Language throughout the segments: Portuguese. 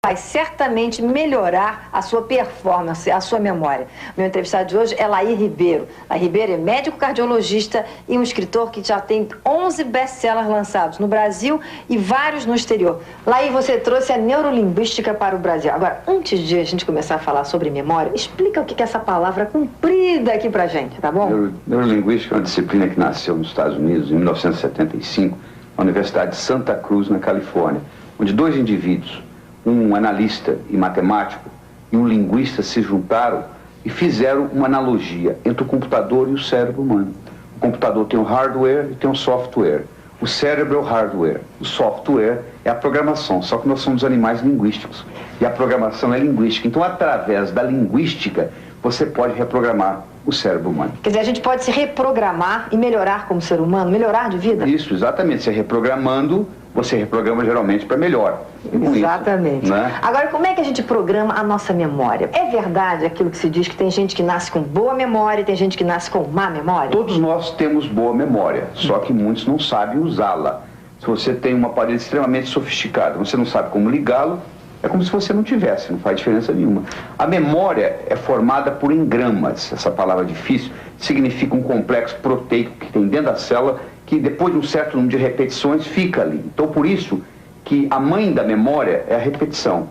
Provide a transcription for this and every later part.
vai certamente melhorar a sua performance, a sua memória. Meu entrevistado de hoje é Laí Ribeiro. Laí Ribeiro é médico cardiologista e um escritor que já tem 11 best-sellers lançados no Brasil e vários no exterior. Laí, você trouxe a neurolinguística para o Brasil. Agora, antes de a gente começar a falar sobre memória, explica o que é essa palavra comprida aqui pra gente, tá bom? Neurolinguística é uma disciplina que nasceu nos Estados Unidos em 1975, na Universidade de Santa Cruz, na Califórnia, onde dois indivíduos, um analista e matemático e um linguista, se juntaram e fizeram uma analogia entre o computador e o cérebro humano. O computador tem um hardware e tem um software. O cérebro é o hardware, o software é a programação, só que nós somos animais linguísticos e a programação é linguística. Então, através da linguística, você pode reprogramar o cérebro humano. Quer dizer, a gente pode se reprogramar e melhorar como ser humano, melhorar de vida? Isso, exatamente. Você reprogramando, você reprograma geralmente para melhor. Exatamente. Isso, né? Agora, como é que a gente programa a nossa memória? É verdade aquilo que se diz que tem gente que nasce com boa memória e tem gente que nasce com má memória? Todos nós temos boa memória, só que muitos não sabem usá-la. Se você tem um aparelho extremamente sofisticado, você não sabe como ligá-lo, é como se você não tivesse, não faz diferença nenhuma. A memória é formada por engramas. Essa palavra difícil significa um complexo proteico que tem dentro da célula, que depois de um certo número de repetições fica ali. Então, por isso que a mãe da memória é a repetição.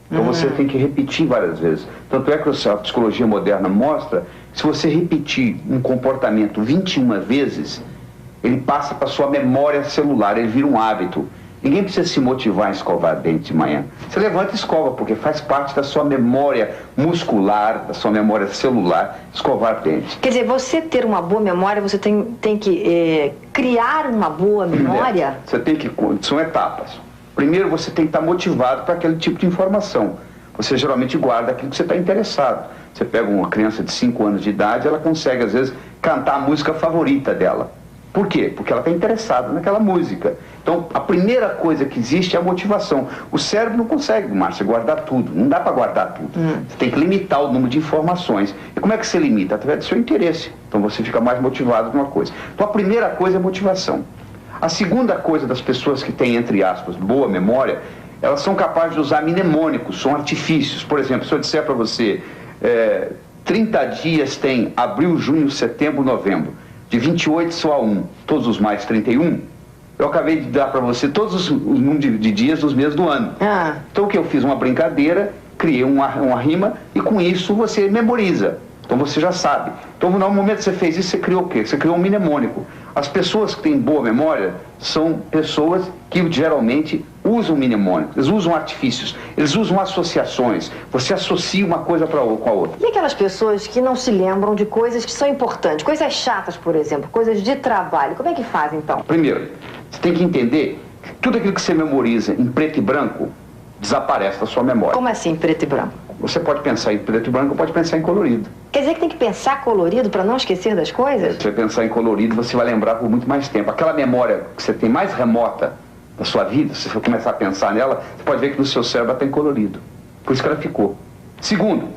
Então você tem que repetir várias vezes. Tanto é que a psicologia moderna mostra que se você repetir um comportamento 21 vezes, ele passa para a sua memória celular, ele vira um hábito. Ninguém precisa se motivar a escovar dente de manhã. Você levanta e escova, porque faz parte da sua memória muscular, da sua memória celular, escovar dente. Quer dizer, você ter uma boa memória, você tem que criar uma boa memória? Você tem que... São etapas. Primeiro, você tem que estar motivado para aquele tipo de informação. Você geralmente guarda aquilo que você está interessado. Você pega uma criança de 5 anos de idade, ela consegue, às vezes, cantar a música favorita dela. Por quê? Porque ela está interessada naquela música. Então, a primeira coisa que existe é a motivação. O cérebro não consegue, Márcia, guardar tudo. Não dá para guardar tudo. Você tem que limitar o número de informações. E como é que você limita? Através do seu interesse. Então, você fica mais motivado numa coisa. Então, a primeira coisa é a motivação. A segunda coisa das pessoas que têm, entre aspas, boa memória, elas são capazes de usar mnemônicos, são artifícios. Por exemplo, se eu disser para você, 30 dias tem abril, junho, setembro, novembro. De 28 só a 1, todos os mais 31, eu acabei de dar para você todos os números de dias dos meses do ano. Então o que eu fiz? Uma brincadeira, criei uma rima e com isso você memoriza. Então você já sabe. Então no momento que você fez isso, você criou o quê? Você criou um mnemônico. As pessoas que têm boa memória são pessoas que geralmente usam mnemônicos, eles usam artifícios, eles usam associações. Você associa uma coisa com a outra. E aquelas pessoas que não se lembram de coisas que são importantes, coisas chatas, por exemplo, coisas de trabalho, como é que faz então? Primeiro, você tem que entender que tudo aquilo que você memoriza em preto e branco desaparece da sua memória. Como assim, preto e branco? Você pode pensar em preto e branco ou pode pensar em colorido. Quer dizer que tem que pensar colorido para não esquecer das coisas? Se você pensar em colorido, você vai lembrar por muito mais tempo. Aquela memória que você tem mais remota da sua vida, se você for começar a pensar nela, você pode ver que no seu cérebro ela tem colorido. Por isso que ela ficou. Segundo,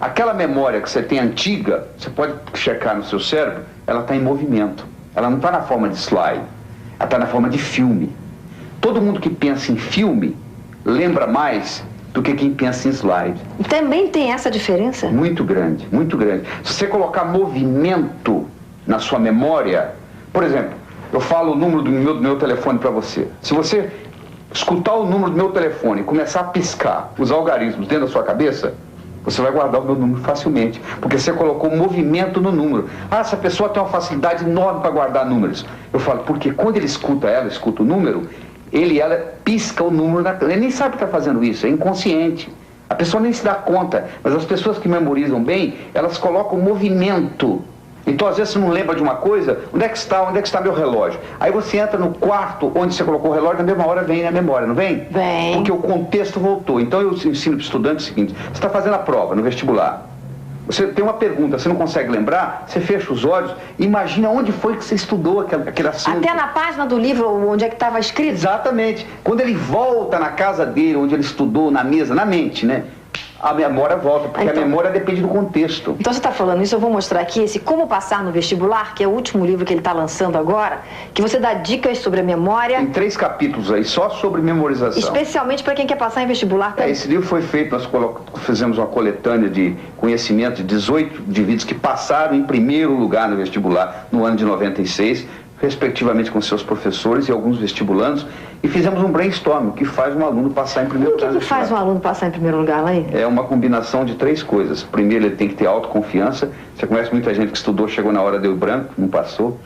aquela memória que você tem antiga, você pode checar no seu cérebro, ela está em movimento. Ela não está na forma de slide, ela está na forma de filme. Todo mundo que pensa em filme lembra mais do que quem pensa em slide. Também tem essa diferença? Muito grande, muito grande. Se você colocar movimento na sua memória, por exemplo, eu falo o número do meu telefone para você. Se você escutar o número do meu telefone e começar a piscar os algarismos dentro da sua cabeça, você vai guardar o meu número facilmente, porque você colocou movimento no número. Essa pessoa tem uma facilidade enorme para guardar números. Eu falo, porque quando ele escuta o número, ela pisca o número, ele nem sabe que está fazendo isso, é inconsciente. A pessoa nem se dá conta, mas as pessoas que memorizam bem, elas colocam movimento. Então, às vezes, você não lembra de uma coisa, onde é que está meu relógio? Aí você entra no quarto onde você colocou o relógio, na mesma hora vem na memória, não vem? Vem. Porque o contexto voltou. Então, eu ensino para o estudante o seguinte, você está fazendo a prova no vestibular. Você tem uma pergunta, você não consegue lembrar, você fecha os olhos e imagina onde foi que você estudou aquele assunto. Até na página do livro onde é que estava escrito? Exatamente. Quando ele volta na casa dele, onde ele estudou, na mesa, na mente, né? a memória volta, porque a memória depende do contexto. Então você está falando isso, eu vou mostrar aqui esse Como Passar no Vestibular, que é o último livro que ele está lançando agora, que você dá dicas sobre a memória. Tem 3 capítulos aí, só sobre memorização. Especialmente para quem quer passar em vestibular também. Esse livro foi feito, nós fizemos uma coletânea de conhecimento de 18 indivíduos que passaram em primeiro lugar no vestibular no ano de 96, respectivamente com seus professores e alguns vestibulandos, e fizemos um brainstorm, o que faz um aluno passar em primeiro lugar. O que faz um aluno passar em primeiro lugar, Laí? É uma combinação de 3 coisas. Primeiro, ele tem que ter autoconfiança. Você conhece muita gente que estudou, chegou na hora, deu branco, não passou.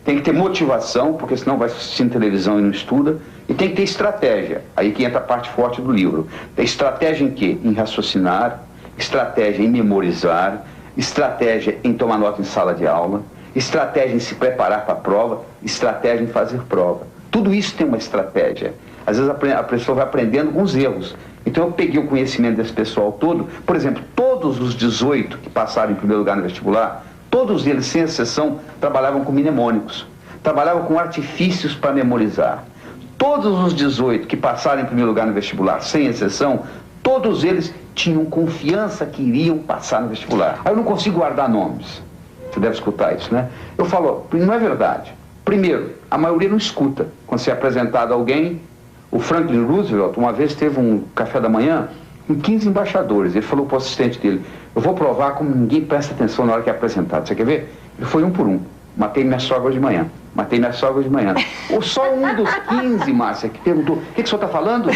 Tem que ter motivação, porque senão vai assistindo televisão e não estuda. E tem que ter estratégia. Aí que entra a parte forte do livro. Tem estratégia em quê? Em raciocinar, estratégia em memorizar, estratégia em tomar nota em sala de aula, estratégia em se preparar para a prova, estratégia em fazer prova. Tudo isso tem uma estratégia. Às vezes a pessoa vai aprendendo com os erros. Então eu peguei o conhecimento desse pessoal todo. Por exemplo, todos os 18 que passaram em primeiro lugar no vestibular, todos eles, sem exceção, trabalhavam com mnemônicos. Trabalhavam com artifícios para memorizar. Todos os 18 que passaram em primeiro lugar no vestibular, sem exceção, todos eles tinham confiança que iriam passar no vestibular. Aí eu não consigo guardar nomes. Você deve escutar isso, né? Eu falo, não é verdade. Primeiro, a maioria não escuta. Quando você é apresentado a alguém, o Franklin Roosevelt, uma vez teve um café da manhã com 15 embaixadores. Ele falou para o assistente dele, eu vou provar como ninguém presta atenção na hora que é apresentado. Você quer ver? Ele foi um por um. Matei minha sogra de manhã. Matei minha sogra de manhã. Ou só um dos 15, Márcia, que perguntou, o que o senhor está falando?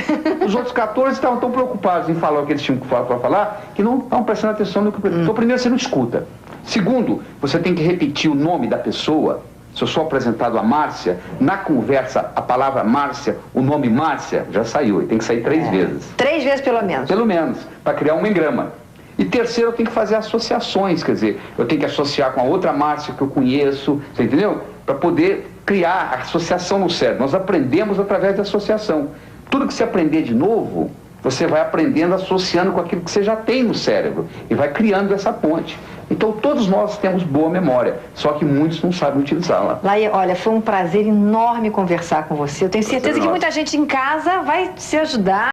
Os outros 14 estavam tão preocupados em falar o que eles tinham para falar, que não estavam prestando atenção no que... Então, primeiro, você não escuta. Segundo, você tem que repetir o nome da pessoa. Se eu sou apresentado a Márcia, na conversa, a palavra Márcia, o nome Márcia, já saiu. E tem que sair 3 vezes. 3 vezes pelo menos. Pelo menos, para criar um engrama. E terceiro, eu tenho que fazer associações, quer dizer, eu tenho que associar com a outra Márcia que eu conheço, você entendeu? Para poder criar a associação no cérebro. Nós aprendemos através da associação. Tudo que você aprender de novo, você vai aprendendo associando com aquilo que você já tem no cérebro e vai criando essa ponte. Então todos nós temos boa memória, só que muitos não sabem utilizá-la. Laí, olha, foi um prazer enorme conversar com você. Eu tenho certeza que muita gente em casa vai se ajudar.